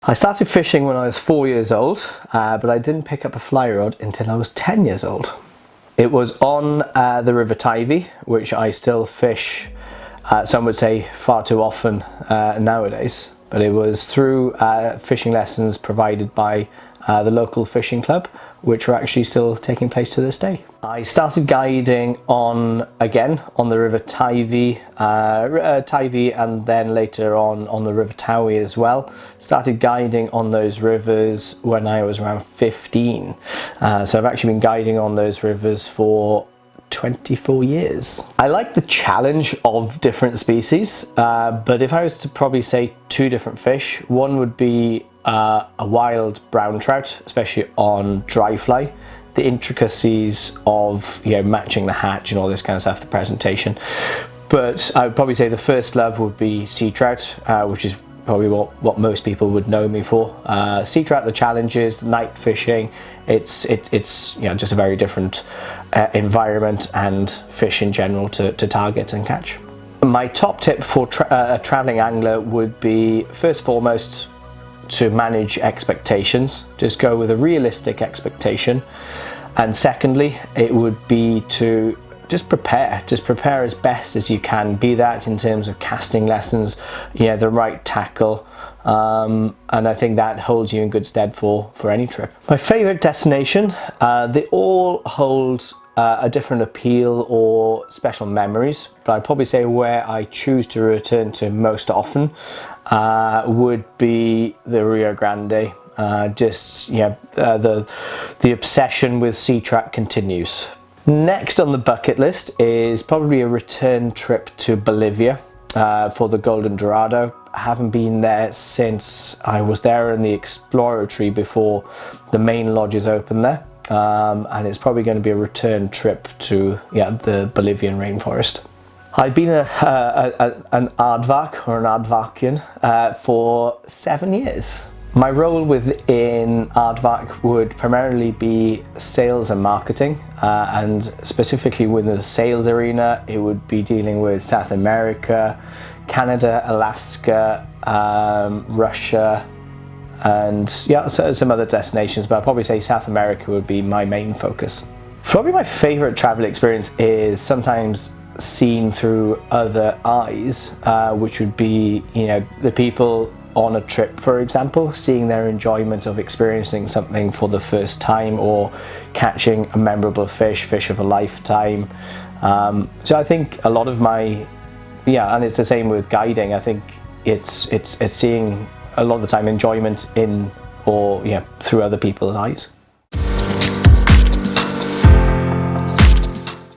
I started fishing when I was 4 years old, but I didn't pick up a fly rod until I was 10 years old. It was on the River Teivi, which I still fish, some would say far too often nowadays, but it was through fishing lessons provided by the local fishing club, which are actually still taking place to this day. I started guiding again on the River Teivi, and then later on the River Tawi as well. Started guiding on those rivers when I was around 15. So I've actually been guiding on those rivers for 24 years. I like the challenge of different species, but if I was to probably say two different fish, one would be a wild brown trout, especially on dry fly. The intricacies of matching the hatch and all this kind of stuff, the presentation. But I would probably say the first love would be sea trout, which is probably what most people would know me for. Sea trout, the challenges, the night fishing, it's just a very different environment and fish in general to target and catch. My top tip for a traveling angler would be, first and foremost, to manage expectations. Just go with a realistic expectation. And secondly, it would be to just prepare as best as you can, be that in terms of casting lessons, the right tackle, and I think that holds you in good stead for any trip. My favorite destination, they all hold a different appeal or special memories, but I'd probably say where I choose to return to most often would be the Rio Grande. The obsession with sea trout continues. Next on the bucket list is probably a return trip to Bolivia for the Golden Dorado. I haven't been there since I was there in the exploratory before the main lodges opened there. And it's probably going to be a return trip to the Bolivian rainforest. I've been an Aardvark or an Aardvarkian for 7 years. My role within Aardvark would primarily be sales and marketing, and specifically within the sales arena, it would be dealing with South America, Canada, Alaska, Russia, and some other destinations, but I'd probably say South America would be my main focus. Probably my favorite travel experience is sometimes seen through other eyes, which would be the people on a trip, for example, seeing their enjoyment of experiencing something for the first time or catching a memorable fish of a lifetime. So I think a lot of my and it's the same with guiding. I think it's seeing a lot of the time enjoyment in or through other people's eyes.